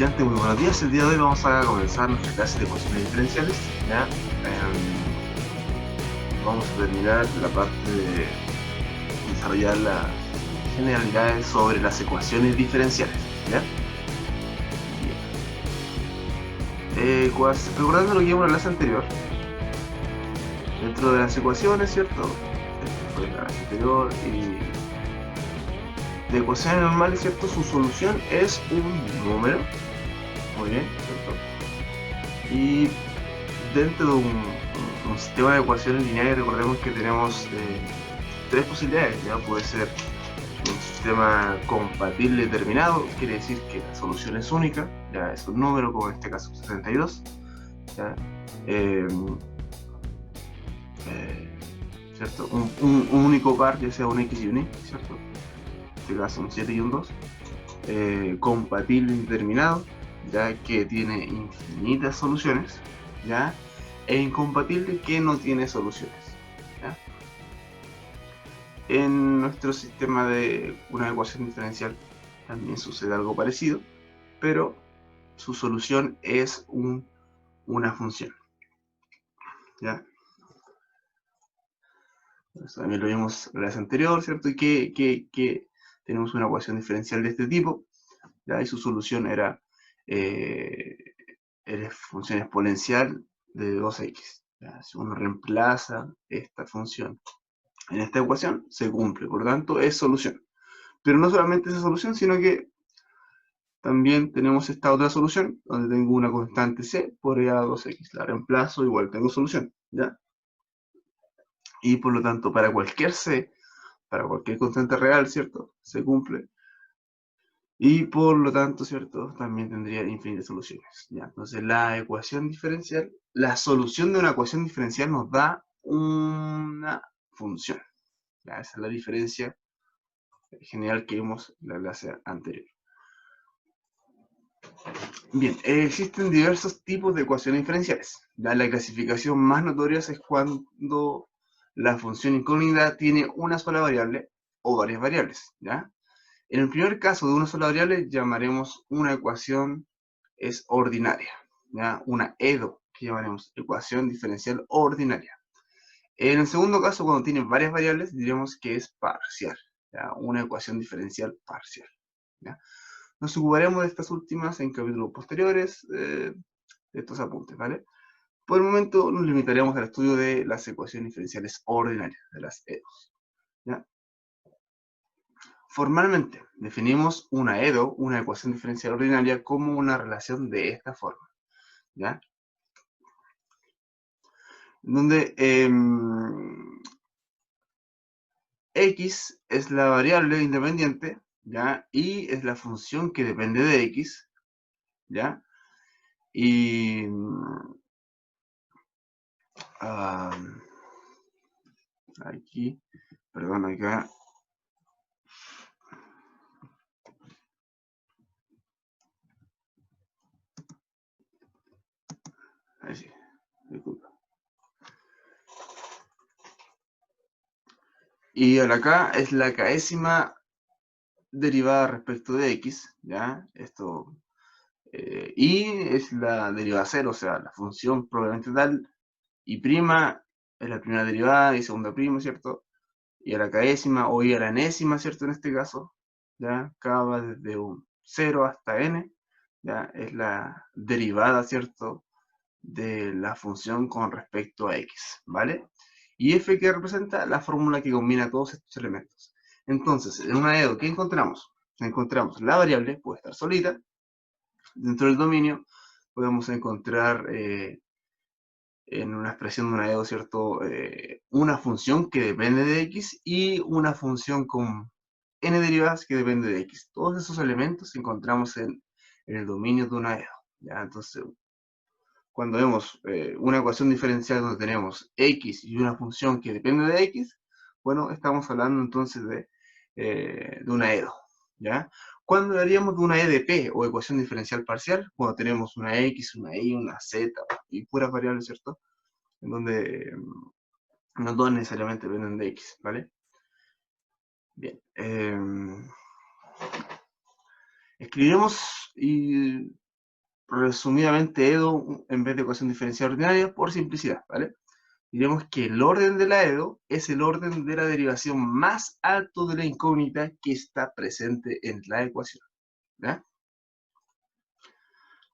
estudiantes, muy buenos días. El día de hoy vamos a comenzar nuestra clase de ecuaciones diferenciales. ¿Ya? Vamos a terminar la parte de desarrollar las generalidades sobre las ecuaciones diferenciales. ¿Ya? Bien. Recordando lo que vimos en la clase anterior, dentro de las ecuaciones, ¿cierto? Esta fue la clase anterior y de ecuaciones normales, ¿cierto? Su solución es un número. Muy bien, ¿cierto? Y dentro de un sistema de ecuaciones lineales, recordemos que tenemos tres posibilidades. ¿Ya? Puede ser un sistema compatible determinado, quiere decir que la solución es única, ya es un número, como en este caso 62. ¿Ya? Eh, ¿Cierto? Un único par, ya sea un X y un Y, ¿cierto? En este caso un 7 y un 2. Compatible indeterminado, ya que tiene infinitas soluciones, ¿ya? E incompatible que no tiene soluciones. ¿Ya? En nuestro sistema de una ecuación diferencial también sucede algo parecido, pero su solución es una función. ¿Ya? Eso también lo vimos en la clase anterior, ¿cierto? Y que tenemos una ecuación diferencial de este tipo, ¿ya? Y su solución era función exponencial de 2x. ¿Ya? Si uno reemplaza esta función en esta ecuación, se cumple, por lo tanto es solución. Pero no solamente esa solución, sino que también tenemos esta otra solución, donde tengo una constante c por e a 2x. La reemplazo, igual tengo solución, ¿ya? Y por lo tanto, para cualquier c, para cualquier constante real, ¿cierto? Se cumple. Y por lo tanto, ¿cierto? También tendría infinitas soluciones, ¿ya? Entonces, la ecuación diferencial, la solución de una ecuación diferencial nos da una función, ¿ya? Esa es la diferencia general que vimos en la clase anterior. Bien, existen diversos tipos de ecuaciones diferenciales. ¿Ya? La clasificación más notoria es cuando la función incógnita tiene una sola variable o varias variables. ¿Ya? En el primer caso de una sola variable llamaremos una ecuación es ordinaria. ¿Ya? Una EDO, que llamaremos ecuación diferencial ordinaria. En el segundo caso, cuando tiene varias variables, diremos que es parcial. ¿Ya? Una ecuación diferencial parcial. ¿Ya? Nos ocuparemos de estas últimas en capítulos posteriores, de estos apuntes, ¿vale? Por el momento nos limitaremos al estudio de las ecuaciones diferenciales ordinarias, de las EDOs. ¿Ya? Formalmente, definimos una EDO, una ecuación diferencial ordinaria, como una relación de esta forma. ¿Ya? Donde X es la variable independiente, ¿ya? Y es la función que depende de X, ¿ya? Y aquí, perdón, acá. Ahí sí, disculpa. Y ahora acá es la késima derivada respecto de X, ¿ya? Esto, y es la derivada cero, o sea, la función probablemente tal, y prima es la primera derivada y segunda prima, ¿cierto? Y a la késima o y a la enésima, ¿cierto? En este caso, ¿ya? K va desde un 0 hasta n, ¿ya? Es la derivada, ¿cierto? De la función con respecto a x, ¿vale? Y f que representa la fórmula que combina todos estos elementos. Entonces, en una EDO, ¿qué encontramos? Encontramos la variable, puede estar solita. Dentro del dominio podemos encontrar en una expresión de una EDO, ¿cierto? Una función que depende de x y una función con n derivadas que depende de x. Todos esos elementos encontramos en el dominio de una EDO, ¿ya? Entonces, cuando vemos una ecuación diferencial donde tenemos x y una función que depende de x, bueno, estamos hablando entonces de una EDO, ¿ya? ¿Cuándo hablaríamos de una EDP o ecuación diferencial parcial? Cuando tenemos una x, una y, una z y puras variables, ¿cierto? En donde no todas necesariamente dependen de x, ¿vale? Bien. Escribiremos y resumidamente EDO en vez de ecuación diferencial ordinaria por simplicidad, ¿vale? Diremos que el orden de la EDO es el orden de la derivación más alto de la incógnita que está presente en la ecuación, ¿ya?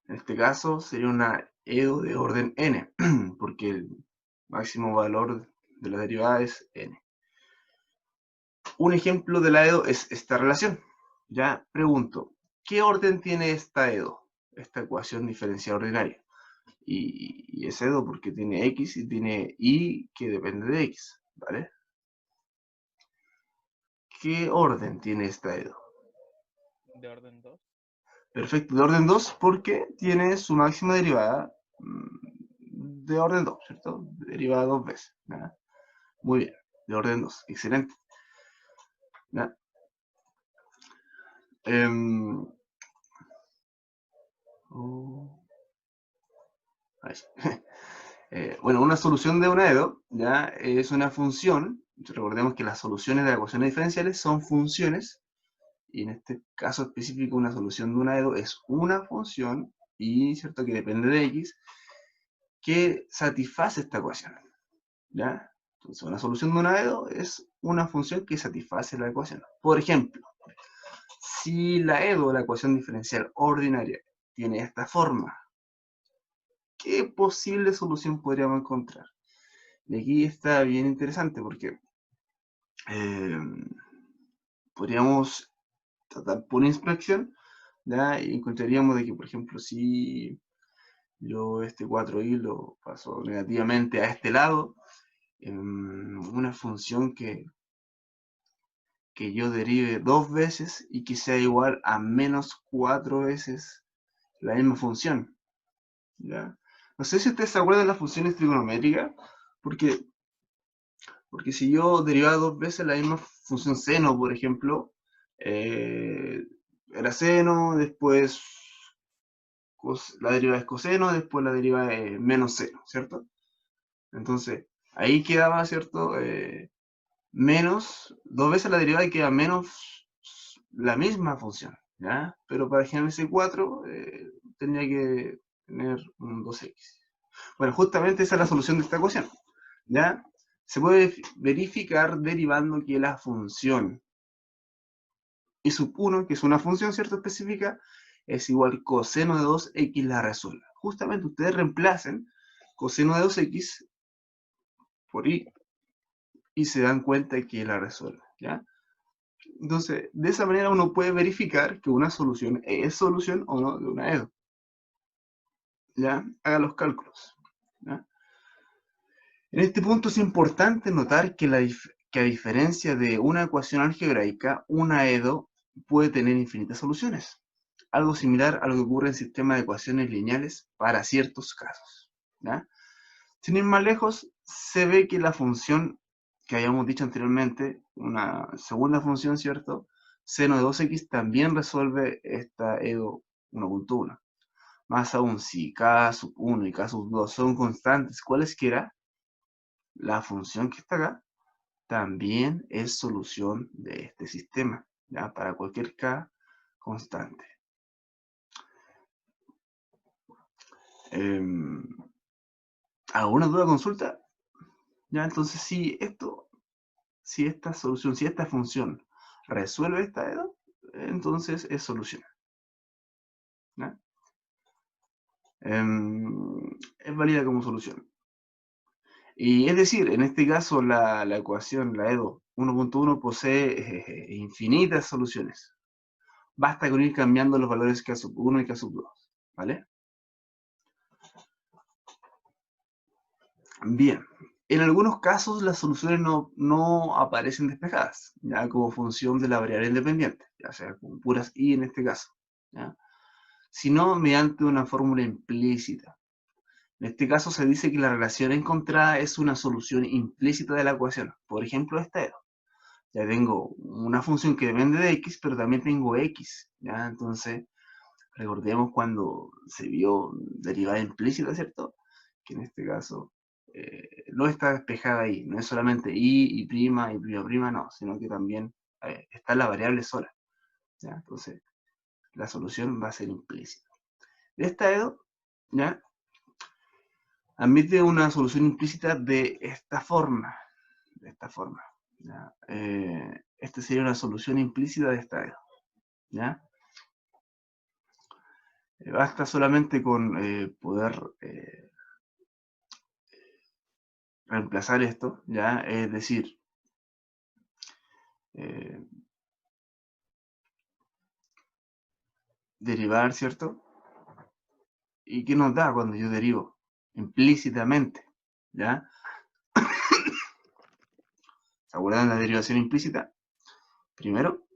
En este caso sería una EDO de orden n, porque el máximo valor de la derivada es n. Un ejemplo de la EDO es esta relación. Ya pregunto, ¿qué orden tiene esta EDO? Esta ecuación diferencial ordinaria. Y es EDO porque tiene x y tiene y que depende de x, ¿vale? ¿Qué orden tiene esta EDO? De orden 2. Perfecto, de orden 2 porque tiene su máxima derivada de orden 2, ¿cierto? Derivada 2 veces. ¿Ya? Muy bien, de orden 2, excelente. ¿Ya? Bueno, una solución de una EDO ya es una función. Recordemos que las soluciones de las ecuaciones diferenciales son funciones, y en este caso específico una solución de una EDO es una función, y cierto que depende de x, que satisface esta ecuación. ¿Ya? Entonces, una solución de una EDO es una función que satisface la ecuación. Por ejemplo, si la EDO, la ecuación diferencial ordinaria, tiene esta forma, ¿qué posible solución podríamos encontrar? Y aquí está bien interesante porque podríamos tratar por inspección, ¿ya? Y encontraríamos de que, por ejemplo, si yo este 4i lo paso negativamente a este lado, una función que yo derive 2 veces y que sea igual a menos 4 veces la misma función, ¿ya? No sé si ustedes se acuerdan de las funciones trigonométricas, porque, porque si yo derivaba 2 veces la misma función seno, por ejemplo, era seno, después la derivada es coseno, después la derivada es menos seno, ¿cierto? Entonces, ahí quedaba, ¿cierto? Menos, 2 veces la derivada y queda menos la misma función, ¿ya? Pero para generar ese 4 tenía que tener un 2x. Bueno, justamente esa es la solución de esta ecuación, ¿ya? Se puede verificar derivando que la función y sub 1, que es una función, ¿cierto? Específica, es igual coseno de 2x la resuelve. Justamente ustedes reemplacen coseno de 2x por y se dan cuenta que la resuelve, ¿ya? Entonces, de esa manera uno puede verificar que una solución es solución o no de una EDO. ¿Ya? Haga los cálculos. ¿Ya? En este punto es importante notar que, que a diferencia de una ecuación algebraica, una EDO puede tener infinitas soluciones. Algo similar a lo que ocurre en sistemas de ecuaciones lineales para ciertos casos. ¿Ya? Sin ir más lejos, se ve que la función que habíamos dicho anteriormente, una segunda función, ¿cierto? Seno de 2x también resuelve esta EDO 1.1. Más aún, si k sub 1 y k sub 2 son constantes cualesquiera, la función que está acá también es solución de este sistema, ¿ya? Para cualquier k constante. ¿Alguna duda o consulta? Ya, entonces si esta solución, si esta función resuelve esta EDO, entonces es solución. ¿Ya? Es válida como solución. Y es decir, en este caso la ecuación, la EDO 1.1 posee infinitas soluciones. Basta con ir cambiando los valores k sub 1 y k sub 2. ¿Vale? Bien. En algunos casos las soluciones no aparecen despejadas, ya como función de la variable independiente, ya sea con puras y en este caso, ¿ya? Sino mediante una fórmula implícita. En este caso se dice que la relación encontrada es una solución implícita de la ecuación. Por ejemplo, esta EDO. Ya tengo una función que depende de x, pero también tengo x, ¿ya? Entonces, recordemos cuando se vio derivada implícita, ¿cierto? Que en este caso no está despejada ahí, no es solamente y prima, no, sino que también está la variable sola, ¿ya? Entonces, la solución va a ser implícita. Esta EDO, ¿ya? Admite una solución implícita de esta forma. ¿Ya? Esta sería una solución implícita de esta EDO, ¿ya? Basta solamente con poder reemplazar esto, ¿ya? Es decir, derivar, ¿cierto? ¿Y qué nos da cuando yo derivo? Implícitamente, ¿ya? ¿Se acuerdan de la derivación implícita? Primero,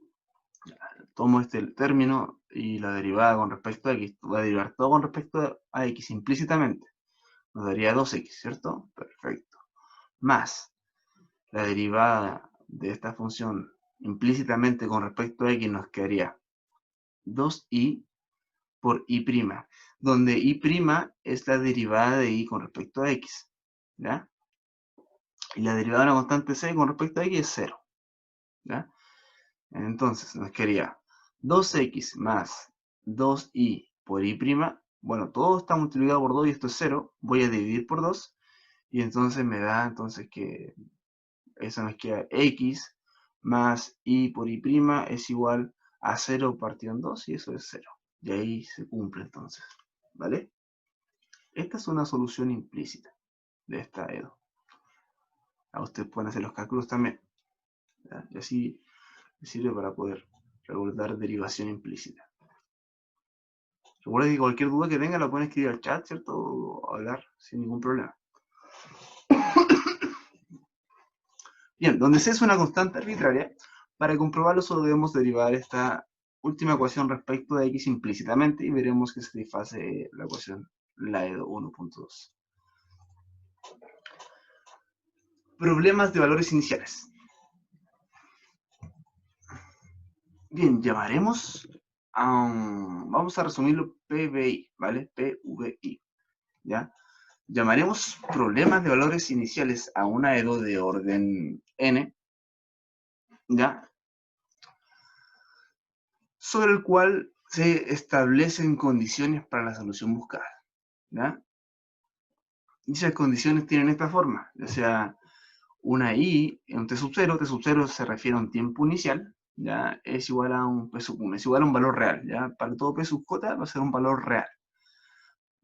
tomo este término y la derivada con respecto a x, va a derivar todo con respecto a x implícitamente. Nos daría 2x, ¿cierto? Perfecto. Más la derivada de esta función implícitamente con respecto a x nos quedaría 2y por y', donde y' es la derivada de y con respecto a x, ¿ya? Y la derivada de una constante c con respecto a x es 0, ¿ya? Entonces nos quedaría 2x más 2y por y', bueno, todo está multiplicado por 2 y esto es 0, voy a dividir por 2, y entonces me da entonces que eso nos queda x más y por y' es igual a 0 partido en 2, y eso es 0. Y ahí se cumple entonces, ¿vale? Esta es una solución implícita de esta EDO. A ustedes pueden hacer los cálculos también, ¿ya? Y así sirve para poder recordar derivación implícita. Recuerda que cualquier duda que tenga la pueden escribir al chat, ¿cierto? O hablar sin ningún problema. Bien, donde C es una constante arbitraria, para comprobarlo solo debemos derivar esta última ecuación respecto de x implícitamente y veremos que satisface la ecuación Laedo 1.2. Problemas de valores iniciales. Bien, llamaremos vamos a resumirlo PVI, ¿vale? PVI, ¿ya? Llamaremos problemas de valores iniciales a una EDO de orden n, ¿ya? Sobre el cual se establecen condiciones para la solución buscada, ¿ya? Y esas condiciones tienen esta forma, o sea, una i en un t sub 0 se refiere a un tiempo inicial, ¿ya? Es igual a un p sub 1, es igual a un valor real, ¿ya? Para todo p sub j va a ser un valor real.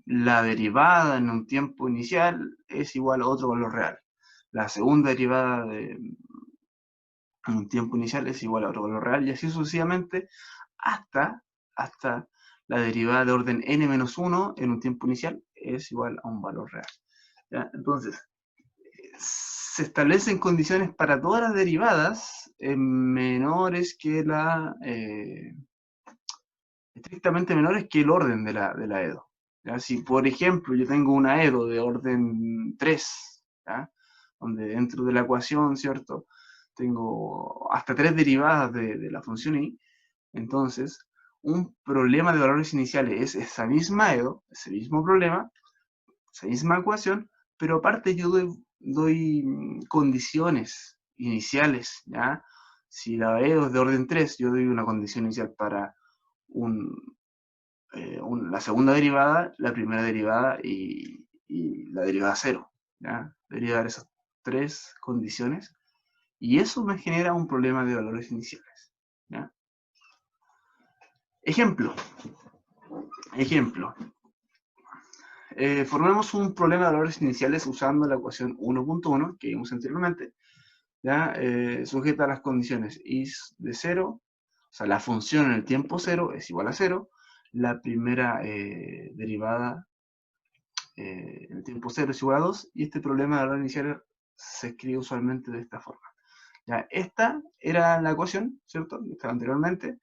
La derivada en un tiempo inicial es igual a otro valor real. La segunda derivada en un tiempo inicial es igual a otro valor real, y así sucesivamente hasta la derivada de orden n-1 en un tiempo inicial es igual a un valor real, ¿ya? Entonces, se establecen condiciones para todas las derivadas menores que estrictamente menores que el orden de la EDO. ¿Ya? Si, por ejemplo, yo tengo una EDO de orden 3, ¿ya? Donde dentro de la ecuación, ¿cierto? Tengo hasta 3 derivadas de la función y, entonces, un problema de valores iniciales es esa misma EDO, ese mismo problema, esa misma ecuación, pero aparte yo doy condiciones iniciales, ¿ya? Si la EDO es de orden 3, yo doy una condición inicial para la segunda derivada, la primera derivada y la derivada 0, ¿ya? Debería dar esas 3 condiciones, y eso me genera un problema de valores iniciales, ¿ya? Ejemplo. Formemos un problema de valores iniciales usando la ecuación 1.1 que vimos anteriormente, ¿ya? Sujeta a las condiciones y de 0, o sea, la función en el tiempo 0 es igual a 0, la primera derivada en el tiempo 0 es igual a 2, y este problema de valores iniciales se escribe usualmente de esta forma. ¿Ya? Esta era la ecuación, ¿cierto? Que estaba anteriormente,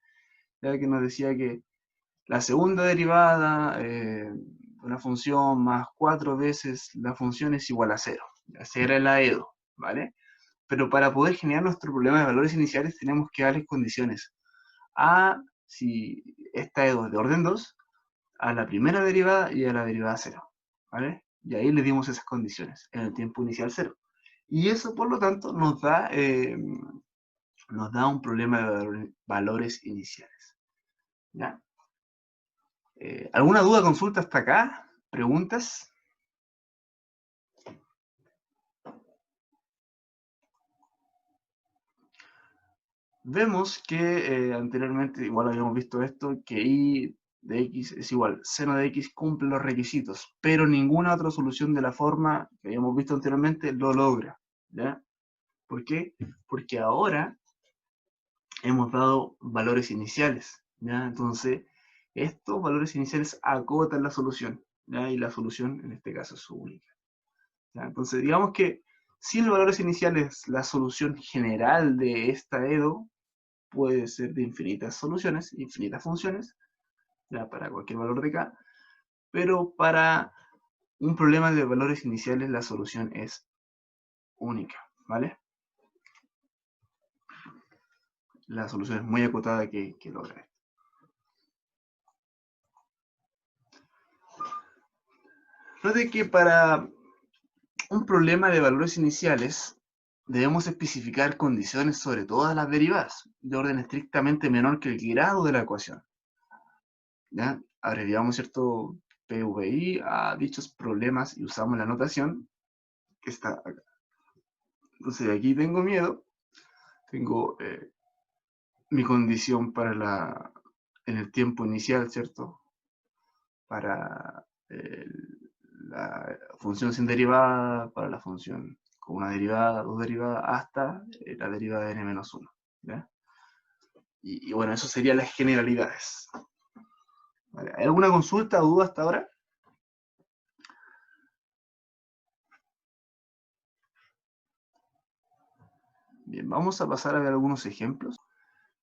ya que nos decía que la segunda derivada de una función más 4 veces la función es igual a 0. Esa era la EDO, ¿vale? Pero para poder generar nuestro problema de valores iniciales tenemos que darles condiciones. Si esta EDO es de orden 2, a la primera derivada y a la derivada 0, ¿vale? Y ahí le dimos esas condiciones en el tiempo inicial 0. Y eso, por lo tanto, nos da un problema de valores iniciales, ¿ya? ¿Alguna duda, consulta hasta acá? ¿Preguntas? Vemos que anteriormente, igual habíamos visto esto, que y de x es igual, seno de x cumple los requisitos, pero ninguna otra solución de la forma que habíamos visto anteriormente lo logra, ¿ya? ¿Por qué? Porque ahora hemos dado valores iniciales, ¿ya? Entonces, estos valores iniciales acotan la solución, ¿ya? Y la solución, en este caso, es única, ¿ya? Entonces, digamos que sin los valores iniciales, la solución general de esta EDO puede ser de infinitas soluciones, infinitas funciones, ya para cualquier valor de k, pero para un problema de valores iniciales la solución es única, ¿vale? La solución es muy acotada que logra esto. Note que para un problema de valores iniciales debemos especificar condiciones sobre todas las derivadas, de orden estrictamente menor que el grado de la ecuación, ¿ya? Abreviamos, ¿cierto?, PVI a dichos problemas y usamos la notación que está acá. Entonces aquí tengo miedo, tengo mi condición para en el tiempo inicial, ¿cierto? Para la función sin derivada, para la función con una derivada, dos derivadas, hasta la derivada de n-1, ¿ya? Y bueno, eso serían las generalidades. ¿Vale? ¿Hay alguna consulta o duda hasta ahora? Bien, vamos a pasar a ver algunos ejemplos.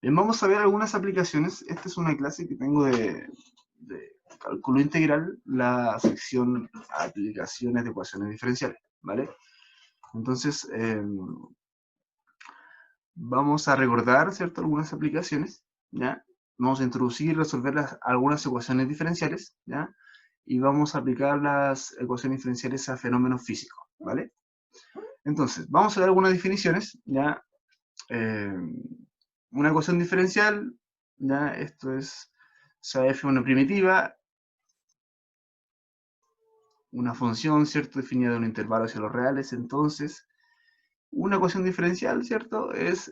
Bien, vamos a ver algunas aplicaciones. Esta es una clase que tengo de cálculo integral, la sección aplicaciones de ecuaciones diferenciales, ¿vale? Entonces, vamos a recordar, ¿cierto?, algunas aplicaciones, ¿ya? Vamos a introducir y resolver algunas ecuaciones diferenciales, ¿ya? Y vamos a aplicar las ecuaciones diferenciales a fenómenos físicos, ¿vale? Entonces, vamos a ver algunas definiciones, ¿ya? Una ecuación diferencial, ¿ya? Esto es, o sea, f una primitiva, una función, ¿cierto?, definida de un intervalo hacia los reales. Entonces, una ecuación diferencial, ¿cierto?, es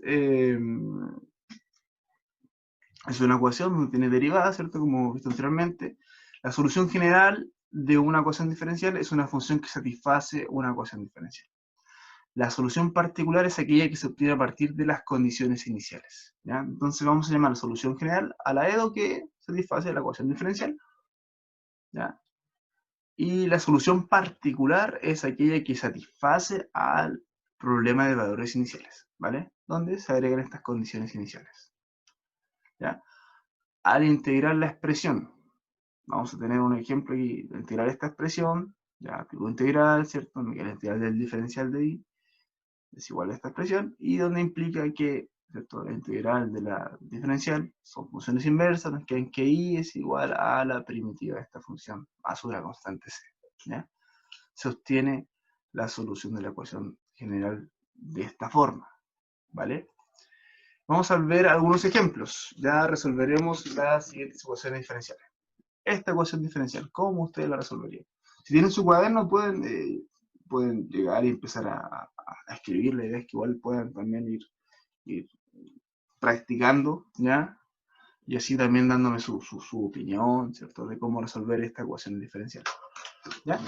una ecuación donde tiene derivadas, ¿cierto?, como hemos visto anteriormente. La solución general de una ecuación diferencial es una función que satisface una ecuación diferencial. La solución particular es aquella que se obtiene a partir de las condiciones iniciales, ¿ya? Entonces vamos a llamar solución general a la EDO que satisface la ecuación diferencial, ¿ya? Y la solución particular es aquella que satisface al problema de valores iniciales, ¿vale? Donde se agregan estas condiciones iniciales, ¿ya? Al integrar la expresión, vamos a tener un ejemplo aquí de integrar esta expresión, ya, tipo integral, ¿cierto? La integral del diferencial de y es igual a esta expresión, y donde implica que, ¿cierto?, la integral de la diferencial son funciones inversas, nos quedan que y es igual a la primitiva de esta función, más una constante c, ¿ya? Se obtiene la solución de la ecuación general de esta forma, ¿vale? Vamos a ver algunos ejemplos. Ya resolveremos las siguientes ecuaciones diferenciales. Esta ecuación diferencial, ¿cómo ustedes la resolverían? Si tienen su cuaderno, pueden llegar y empezar a escribir. La idea es que igual puedan también ir practicando, ¿ya? Y así también dándome su opinión, ¿cierto?, de cómo resolver esta ecuación diferencial, ¿ya?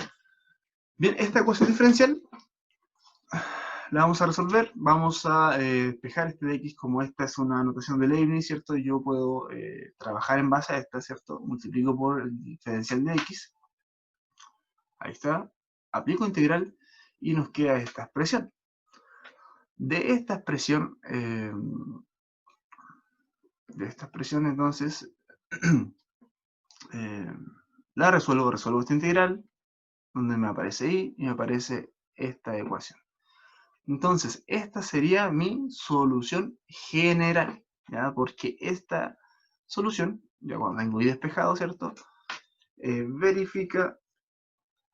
Bien, esta ecuación diferencial la vamos a resolver. Vamos a despejar este de x, como esta es una notación de Leibniz, ¿cierto? Yo puedo trabajar en base a esta, ¿cierto? Multiplico por el diferencial de x. Ahí está. Aplico integral y nos queda esta expresión. De esta expresión, entonces, la resuelvo esta integral, donde me aparece y me aparece esta ecuación. Entonces, esta sería mi solución general, ¿ya? Porque esta solución, ya cuando tengo y despejado, ¿cierto?, verifica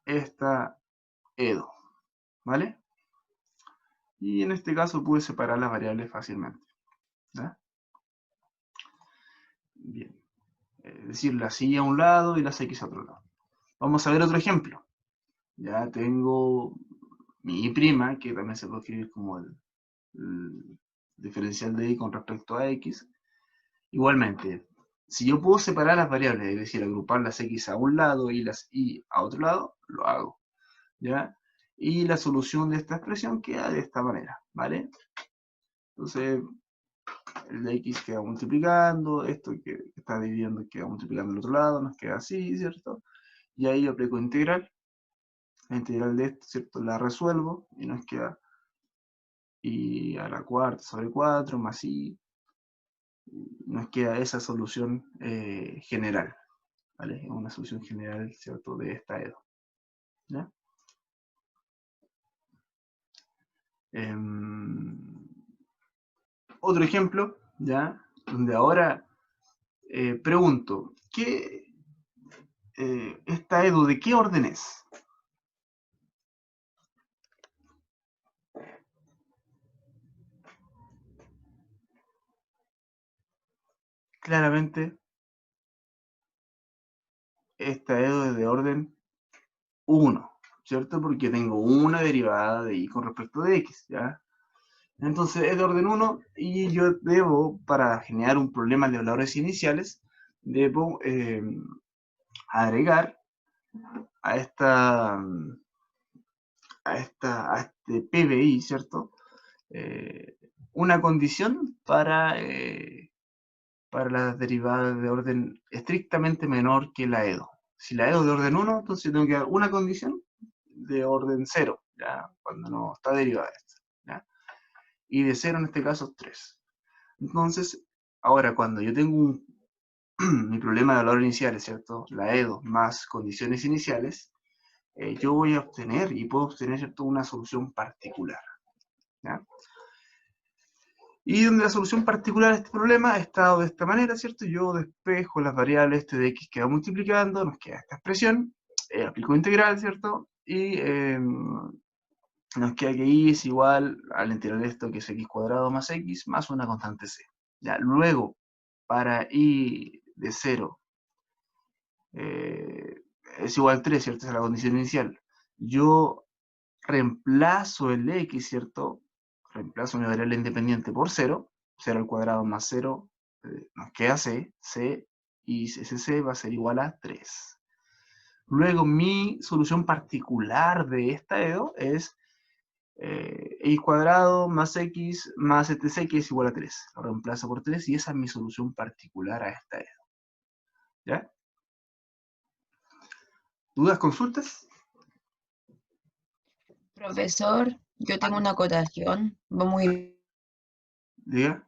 esta EDO, ¿vale? Y en este caso pude separar las variables fácilmente, ¿ya? Bien. Es decir, las y a un lado y las x a otro lado. Vamos a ver otro ejemplo. Ya tengo mi y', que también se puede escribir como el diferencial de y con respecto a x. Igualmente, si yo puedo separar las variables, es decir, agrupar las x a un lado y las y a otro lado, lo hago. ¿Ya? Y la solución de esta expresión queda de esta manera, ¿vale? Entonces, el de x queda multiplicando, esto que está dividiendo queda multiplicando al otro lado, nos queda así, ¿cierto? Y ahí yo aplico integral. La integral de esto, ¿cierto? La resuelvo y nos queda y a la cuarta sobre 4 más y nos queda esa solución general, ¿vale? Es una solución general, ¿cierto? De esta EDO, ¿ya? Otro ejemplo, ¿ya? Donde ahora pregunto, ¿esta EDO de qué orden es? Claramente, esta EDO es de orden 1, ¿cierto? Porque tengo una derivada de y con respecto de x, ¿ya? Entonces es de orden 1 y yo debo, para generar un problema de valores iniciales, debo agregar a este PBI, ¿cierto? Una condición para las derivadas de orden estrictamente menor que la EDO. Si la EDO es de orden 1, entonces tengo que dar una condición de orden 0, ¿ya? Cuando no está derivada esta, ¿ya? Y de 0 en este caso 3. Entonces, ahora cuando yo tengo mi problema de valor iniciales, ¿cierto? La EDO más condiciones iniciales, yo voy a obtener y puedo obtener, ¿cierto? Una solución particular, ¿ya? Y donde la solución particular a este problema ha estado de esta manera, ¿cierto? Yo despejo las variables este de x que va multiplicando, nos queda esta expresión, aplico integral, ¿cierto? Y nos queda que y es igual al integral de esto, que es x cuadrado más x, más una constante c. Ya, luego, para y de 0 es igual a 3, ¿cierto? Esa es la condición inicial. Yo reemplazo el x, ¿cierto? Reemplazo mi variable independiente por 0, 0 al cuadrado más 0, nos queda c, y ese c va a ser igual a 3. Luego mi solución particular de esta EDO es x cuadrado más x más etc, que es igual a 3. Lo reemplazo por 3 y esa es mi solución particular a esta EDO. ¿Ya? ¿Dudas, consultas? Profesor, yo tengo una acotación, va muy Diga.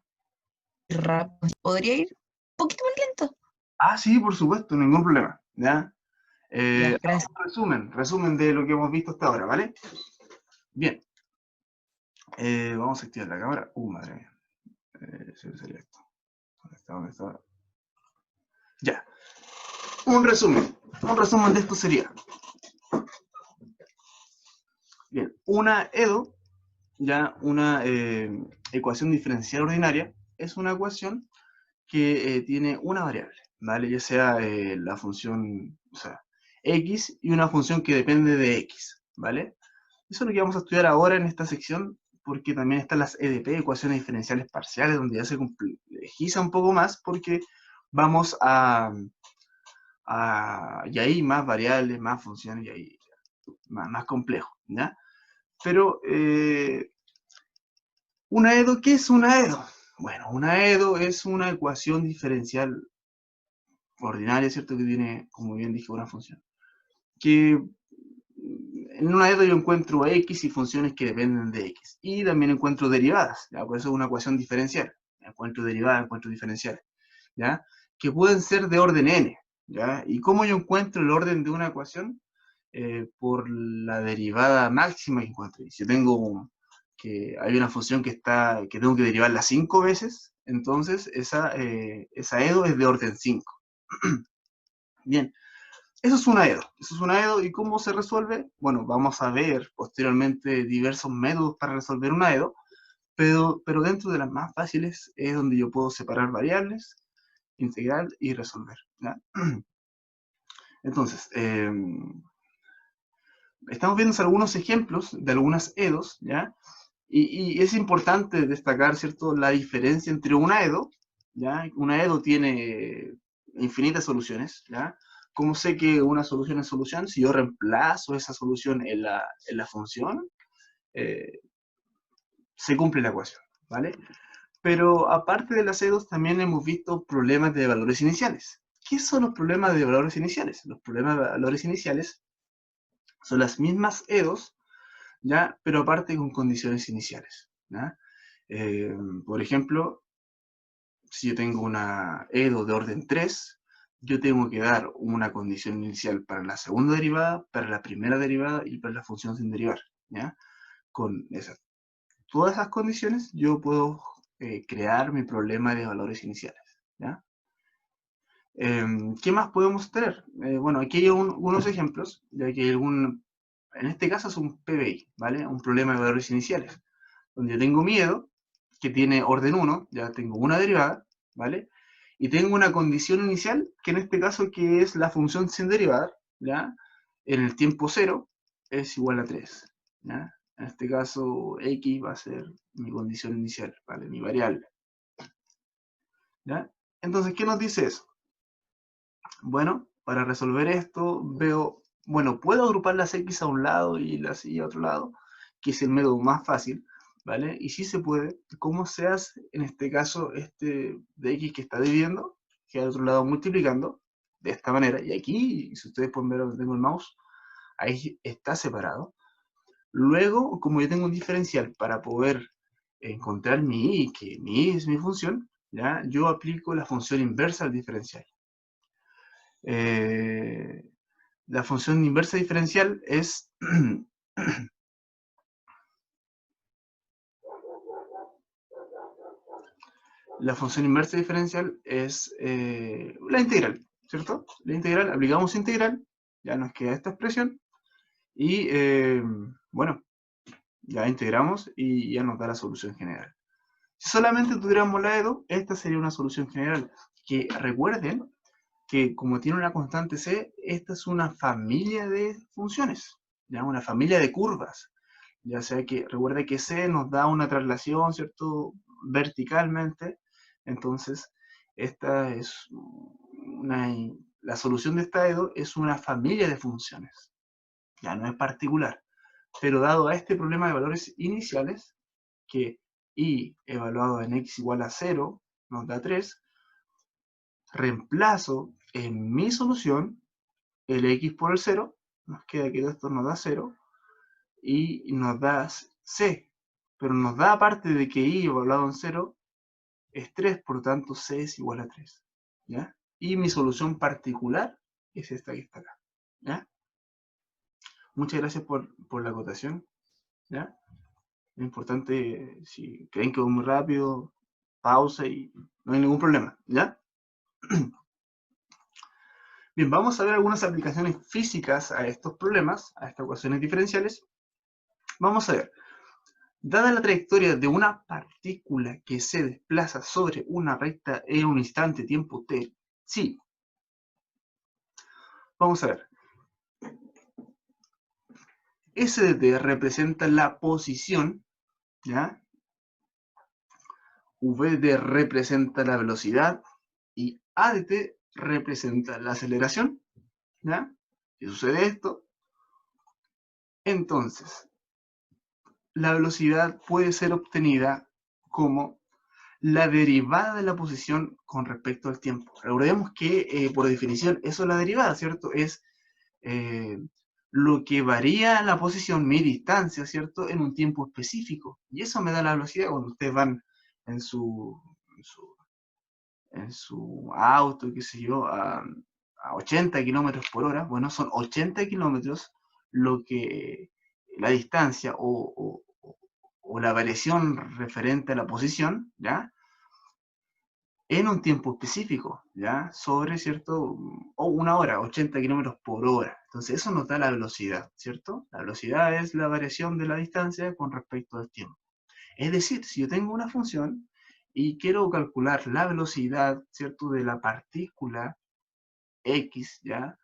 rápido. ¿Podría ir un poquito más lento? Ah, sí, por supuesto, ningún problema. ¿Ya? Ya, gracias. Resumen de lo que hemos visto hasta ahora, ¿vale? Bien. Vamos a activar la cámara. Madre mía. Se me salió esto. ¿Dónde está? Ya. Un resumen. Un resumen de esto sería. Bien. Una EDO, ya una ecuación diferencial ordinaria, es una ecuación que tiene una variable, ¿vale? Ya sea la función, o sea, x y una función que depende de x, ¿vale? Eso es lo que vamos a estudiar ahora en esta sección, porque también están las EDP, ecuaciones diferenciales parciales, donde ya se complejiza un poco más, porque vamos y ahí más variables, más funciones, y ahí más complejo, ¿ya? Pero, ¿una EDO? ¿Qué es una EDO? Bueno, una EDO es una ecuación diferencial ordinaria, ¿cierto? Que tiene, como bien dije, una función. Que en una EDO yo encuentro x y funciones que dependen de x. Y también encuentro derivadas, ¿ya? Por eso es una ecuación diferencial. Encuentro derivadas, encuentro diferenciales, ¿ya? Que pueden ser de orden n, ¿ya? ¿Y cómo yo encuentro el orden de una ecuación? Por la derivada máxima que encuentro. Y si tengo que hay una función que tengo que derivarla 5 veces, entonces esa EDO es de orden 5. Bien, eso es una EDO. Eso es una EDO. ¿Y cómo se resuelve? Bueno, vamos a ver posteriormente diversos métodos para resolver una EDO, pero dentro de las más fáciles es donde yo puedo separar variables integrar y resolver, ¿ya? Entonces, estamos viendo algunos ejemplos de algunas EDOs, ¿ya? Y es importante destacar, ¿cierto?, la diferencia entre una EDO, ¿ya? Una EDO tiene infinitas soluciones, ¿ya? ¿Cómo sé que una solución es solución? Si yo reemplazo esa solución en la función, se cumple la ecuación, ¿vale? Pero aparte de las EDOs, también hemos visto problemas de valores iniciales. ¿Qué son los problemas de valores iniciales? Los problemas de valores iniciales son las mismas EDOs, ¿ya? Pero aparte con condiciones iniciales, ¿ya? Por ejemplo, si yo tengo una EDO de orden 3, yo tengo que dar una condición inicial para la segunda derivada, para la primera derivada y para la función sin derivar, ¿ya? Con todas esas condiciones yo puedo crear mi problema de valores iniciales, ¿ya? ¿Qué más podemos tener? Bueno, aquí hay unos ejemplos, ya que en este caso es un PBI, ¿vale? Un problema de valores iniciales, donde yo tengo miedo, que tiene orden 1, ya tengo una derivada, ¿vale? Y tengo una condición inicial, que en este caso que es la función sin derivar, ¿ya? En el tiempo 0 es igual a 3, ¿ya? En este caso, X va a ser mi condición inicial, ¿vale? Mi variable, ¿ya? Entonces, ¿qué nos dice eso? Bueno, para resolver esto veo, bueno, puedo agrupar las X a un lado y las Y a otro lado, que es el método más fácil, ¿vale? Y sí se puede. ¿Cómo se hace? En este caso, este de X que está dividiendo, que al otro lado multiplicando, de esta manera. Y aquí, si ustedes pueden ver donde tengo el mouse, ahí está separado. Luego, como yo tengo un diferencial para poder encontrar mi Y, que mi Y es mi función, ¿ya? Yo aplico la función inversa al diferencial. La función inversa diferencial es la función inversa diferencial es la integral, ¿cierto? La integral, aplicamos integral, ya nos queda esta expresión y bueno, ya integramos y ya nos da la solución general. Si solamente tuviéramos la EDO, esta sería una solución general, que recuerden que como tiene una constante c, esta es una familia de funciones, ¿ya? Una familia de curvas. Ya sea que, recuerde que c nos da una traslación, ¿cierto?, verticalmente. Entonces, esta es la solución de esta EDO es una familia de funciones. Ya no es particular. Pero dado a este problema de valores iniciales, que y evaluado en x igual a 0 nos da 3, reemplazo en mi solución el x por el 0, nos queda que esto nos da 0, y nos da c, pero nos da aparte de que y evaluado en 0 es 3, por lo tanto c es igual a 3, ¿ya? Y mi solución particular es esta que está acá, ¿ya? Muchas gracias por la acotación, ¿ya? Es importante, si creen que voy muy rápido, pausa y no hay ningún problema, ¿ya? Bien, vamos a ver algunas aplicaciones físicas a estos problemas, a estas ecuaciones diferenciales. Vamos a ver, dada la trayectoria de una partícula que se desplaza sobre una recta en un instante tiempo t, sí. Vamos a ver. S de t representa la posición, ¿ya? V de t representa la velocidad y A de t representa la aceleración, ¿ya? Si sucede esto, entonces la velocidad puede ser obtenida como la derivada de la posición con respecto al tiempo. Recordemos que, por definición, eso es la derivada, ¿cierto? Es lo que varía la posición, mi distancia, ¿cierto? En un tiempo específico. Y eso me da la velocidad cuando ustedes van en su auto, qué sé yo, a 80 kilómetros por hora. Bueno, son 80 kilómetros lo que la distancia o la variación referente a la posición, ¿ya? En un tiempo específico, ¿ya? Sobre, ¿cierto? O una hora, 80 kilómetros por hora. Entonces, eso nos da la velocidad, ¿cierto? La velocidad es la variación de la distancia con respecto al tiempo. Es decir, si yo tengo una función y quiero calcular la velocidad, ¿cierto?, de la partícula X, ¿ya?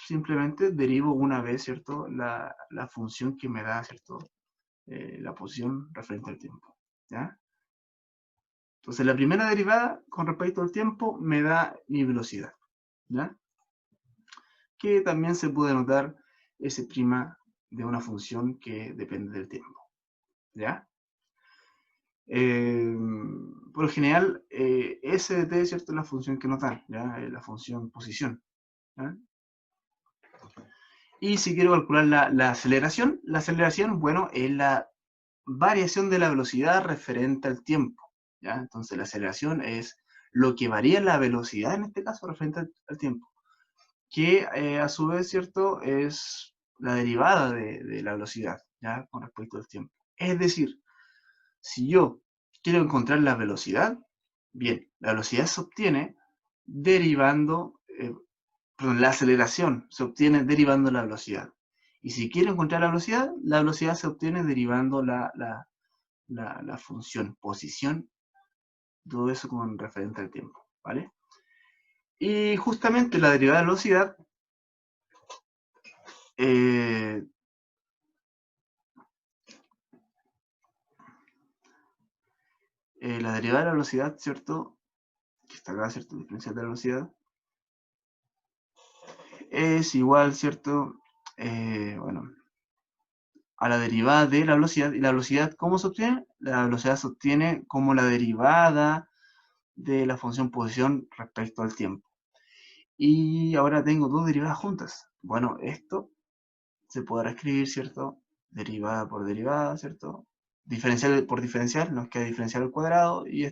Simplemente derivo una vez, ¿cierto?, la función que me da, ¿cierto?, la posición referente al tiempo, ¿ya? Entonces, la primera derivada con respecto al tiempo me da mi velocidad, ¿ya? Que también se puede notar S' de una función que depende del tiempo, ¿ya? Por lo general, S de t, ¿cierto?, es la función que nos dan, ¿ya? La función posición, ¿ya? Y si quiero calcular la aceleración, bueno, es la variación de la velocidad referente al tiempo, ¿ya? Entonces, la aceleración es lo que varía la velocidad, en este caso, referente al tiempo, que a su vez, ¿cierto?, es la derivada de la velocidad, ¿ya?, con respecto al tiempo. Es decir, si yo quiero encontrar la velocidad, bien, la velocidad se obtiene derivando, perdón, la aceleración se obtiene derivando la velocidad. Y si quiero encontrar la velocidad se obtiene derivando la función posición, todo eso con referente al tiempo, ¿vale? Y justamente la derivada de velocidad la derivada de la velocidad, ¿cierto?, que está acá, ¿cierto?, diferencial de la velocidad, es igual, ¿cierto?, bueno, a la derivada de la velocidad. ¿Y la velocidad cómo se obtiene? La velocidad se obtiene como la derivada de la función posición respecto al tiempo. Y ahora tengo dos derivadas juntas. Bueno, esto se podrá escribir, ¿cierto?, derivada por derivada, ¿cierto?, diferencial por diferencial, nos queda diferencial al cuadrado, y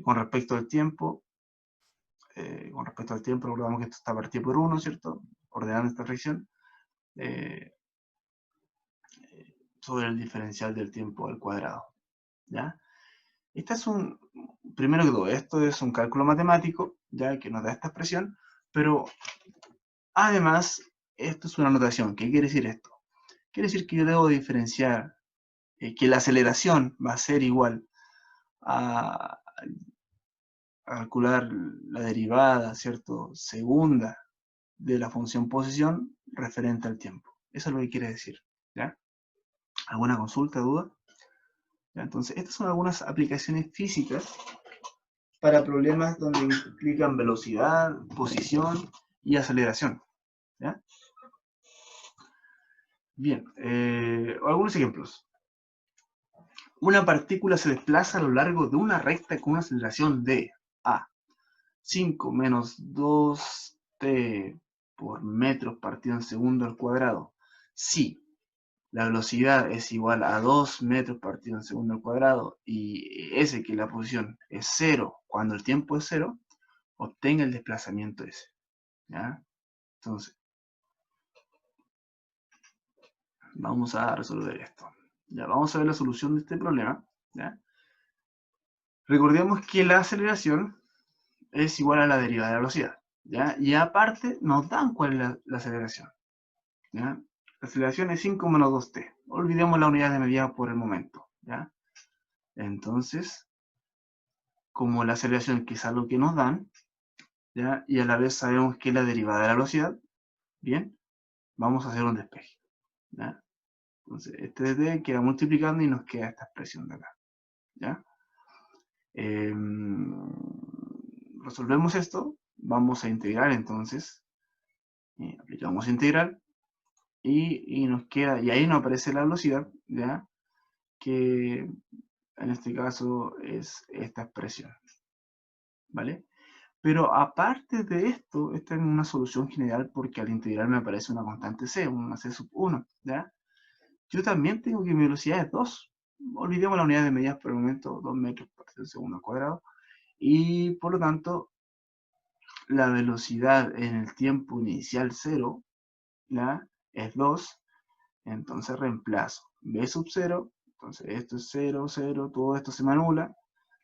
con respecto al tiempo, recordamos que esto está partido por 1, ¿cierto?, ordenando esta fracción, sobre el diferencial del tiempo al cuadrado, ¿ya? Este es primero que todo, esto es un cálculo matemático, ya que nos da esta expresión, pero además, esto es una notación. ¿Qué quiere decir esto? Quiere decir que yo debo diferenciar, que la aceleración va a ser igual a calcular la derivada, ¿cierto?, segunda de la función posición referente al tiempo. Eso es lo que quiere decir, ¿ya? ¿Alguna consulta, duda? ¿Ya? Entonces, estas son algunas aplicaciones físicas para problemas donde implican velocidad, posición y aceleración, ¿ya? Bien, algunos ejemplos. Una partícula se desplaza a lo largo de una recta con una aceleración de A, 5 menos 2t por metros partido en segundo al cuadrado. Si la velocidad es igual a 2 metros partido en segundo al cuadrado y S, que la posición es 0 cuando el tiempo es 0, obtenga el desplazamiento S, ¿ya? Entonces, vamos a resolver esto. Ya, vamos a ver la solución de este problema, ¿ya? Recordemos que la aceleración es igual a la derivada de la velocidad, ¿ya? Y aparte nos dan cuál es la aceleración, ¿ya? La aceleración es 5 menos 2t. Olvidemos la unidad de medida por el momento, ¿ya? Entonces, como la aceleración que es algo que nos dan, ¿ya?, y a la vez sabemos que es la derivada de la velocidad, bien, vamos a hacer un despeje, ¿ya? Entonces, este de t queda multiplicando y nos queda esta expresión de acá, ¿ya? Resolvemos esto, vamos a integrar entonces, aplicamos integral, y nos queda, y ahí nos aparece la velocidad, ¿ya?, que en este caso es esta expresión, ¿vale? Pero aparte de esto, esta es una solución general porque al integral me aparece una constante c, una c sub 1, ¿ya? Yo también tengo que mi velocidad es 2. Olvidemos la unidad de medida por el momento, 2 metros por segundo al cuadrado. Y por lo tanto, la velocidad en el tiempo inicial 0, ¿ya?, es 2. Entonces reemplazo b sub 0. Entonces esto es 0, 0, todo esto se me anula,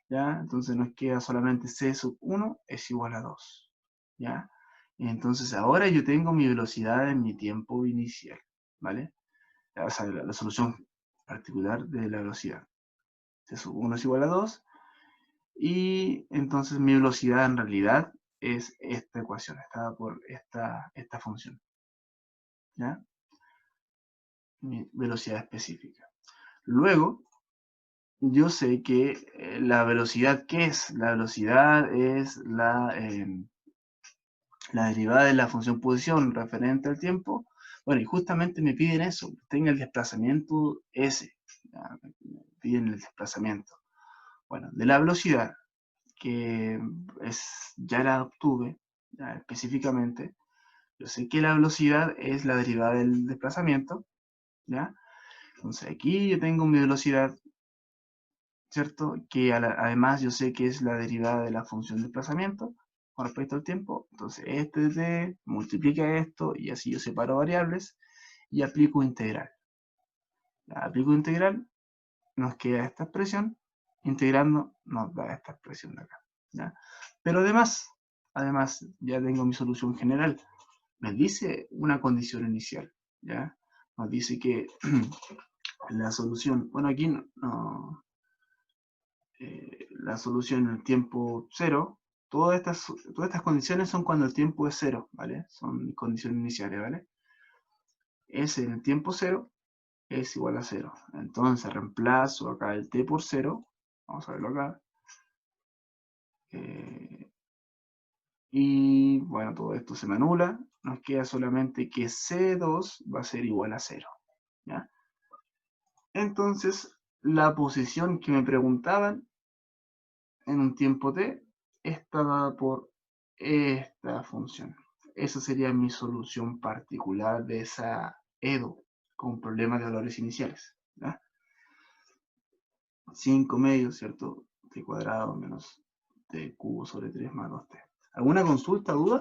¿ya? Entonces nos queda solamente c sub 1 es igual a 2, ¿ya? Entonces ahora yo tengo mi velocidad en mi tiempo inicial, ¿vale? O sea, la solución particular de la velocidad. 1 es igual a 2, y entonces mi velocidad en realidad es esta ecuación, está por esta función, ¿ya? Mi velocidad específica. Luego, yo sé que la velocidad, ¿qué es? La velocidad es la derivada de la función posición referente al tiempo. Bueno, y justamente me piden eso, tenga el desplazamiento S, ¿ya? Me piden el desplazamiento. Bueno, de la velocidad, que ya la obtuve, ya específicamente, yo sé que la velocidad es la derivada del desplazamiento, ¿ya? Entonces aquí yo tengo mi velocidad, ¿cierto? Que además yo sé que es la derivada de la función de desplazamiento con respecto al tiempo. Entonces este t multiplica esto y así yo separo variables y aplico integral. Ya, aplico integral, nos queda esta expresión, integrando nos da esta expresión de acá, ¿ya? Pero además ya tengo mi solución general. Me dice una condición inicial, ¿ya? Nos dice que la solución, bueno, aquí la solución en el tiempo 0, todas estas condiciones son cuando el tiempo es 0, ¿vale? Son condiciones iniciales, ¿vale? S en el tiempo 0 es igual a 0. Entonces reemplazo acá el t por 0, vamos a verlo acá. Y bueno, todo esto se me anula, nos queda solamente que C2 va a ser igual a 0, ¿ya? Entonces, la posición que me preguntaban en un tiempo t está dada por esta función. Esa sería mi solución particular de esa EDO con problemas de valores iniciales, ¿ya? 5 medios, ¿cierto? T cuadrado menos t cubo sobre 3 más 2t. ¿Alguna consulta, duda?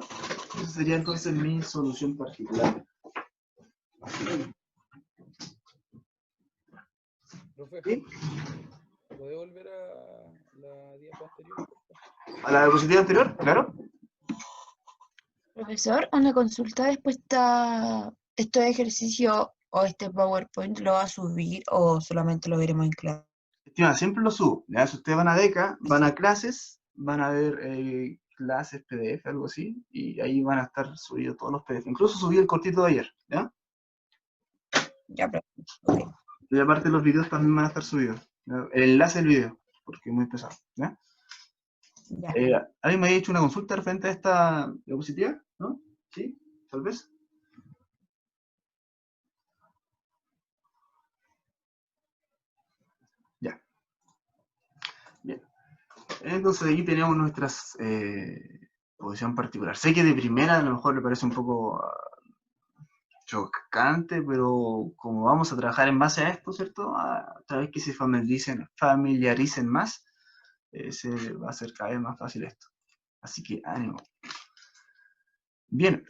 Esa sería entonces mi solución particular. Profe, ¿Sí? ¿puede volver a la diapo anterior? ¿A la diapositiva anterior? Claro. Profesor, una consulta después está estos ejercicios o este PowerPoint lo va a subir o solamente lo veremos en clase. Estimada, siempre lo subo. ¿Ya? Si ustedes van a DECA, van a clases, van a ver clases PDF, algo así, y ahí van a estar subidos todos los PDF. Incluso subí el cortito de ayer, ¿ya? Ya, profe. Ok. Y aparte los videos también van a estar subidos, ¿ya? El enlace del video, porque es muy pesado, ¿ya? Ya. ¿Alguien me ha hecho una consulta referente a esta diapositiva? ¿No? ¿Sí? ¿Tal vez? Ya. Bien. Entonces aquí tenemos nuestra posición particular. Sé que de primera a lo mejor le parece un poco chocante, pero como vamos a trabajar en base a esto, ¿cierto? A través que se familiaricen más, se va a hacer cada vez más fácil esto. Así que ánimo. Bien,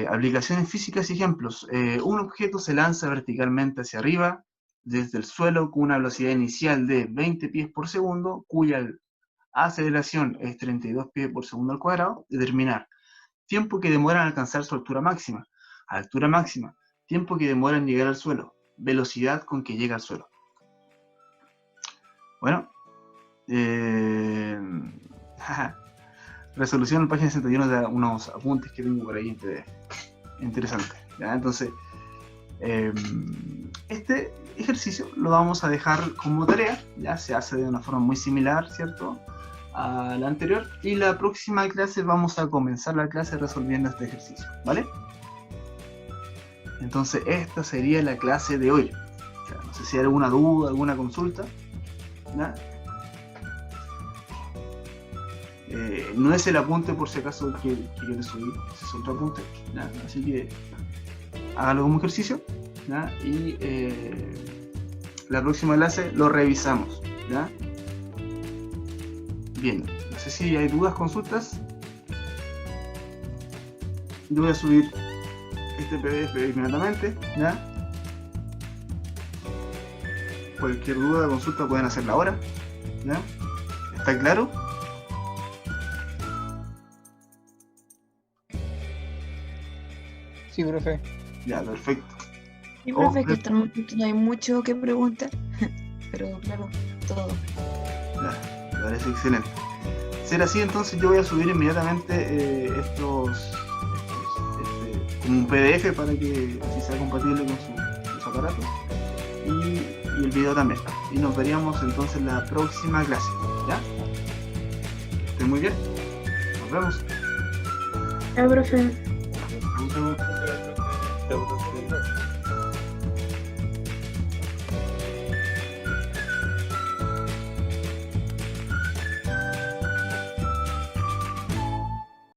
aplicaciones físicas y ejemplos. Un objeto se lanza verticalmente hacia arriba desde el suelo con una velocidad inicial de 20 pies por segundo, cuya aceleración es 32 pies por segundo al cuadrado. Determinar tiempo que demora en alcanzar su altura máxima. Altura máxima, tiempo que demora en llegar al suelo, velocidad con que llega al suelo. Bueno, resolución en página 61 de unos apuntes que tengo por ahí en PDF. Interesante, ¿ya? Entonces, este ejercicio lo vamos a dejar como tarea, ya se hace de una forma muy similar, ¿cierto?, a la anterior, y la próxima clase vamos a comenzar la clase resolviendo este ejercicio, ¿vale? Entonces esta sería la clase de hoy. O sea, no sé si hay alguna duda, alguna consulta, ¿ya? No es el apunte por si acaso que quiero subir, ese es otro apunte, ¿ya? Así que hágalo como ejercicio, ¿ya? Y la próxima clase lo revisamos, ¿ya? Bien, no sé si hay dudas, consultas. Yo voy a subir este PDF inmediatamente, ¿ya? Cualquier duda o consulta pueden hacerla ahora, ¿ya? ¿Está claro? Sí, profe. Ya, perfecto. Sí, profe, que hasta el momento no hay mucho que preguntar. pero claro, todo. Ya, me parece excelente. Ser así, entonces yo voy a subir inmediatamente como un PDF para que así sea compatible con sus aparatos y el video también. Y nos veríamos entonces en la próxima clase, ¿ya? Estén muy bien. Nos vemos. Ya, profe. Chau, chau. Muchas gracias.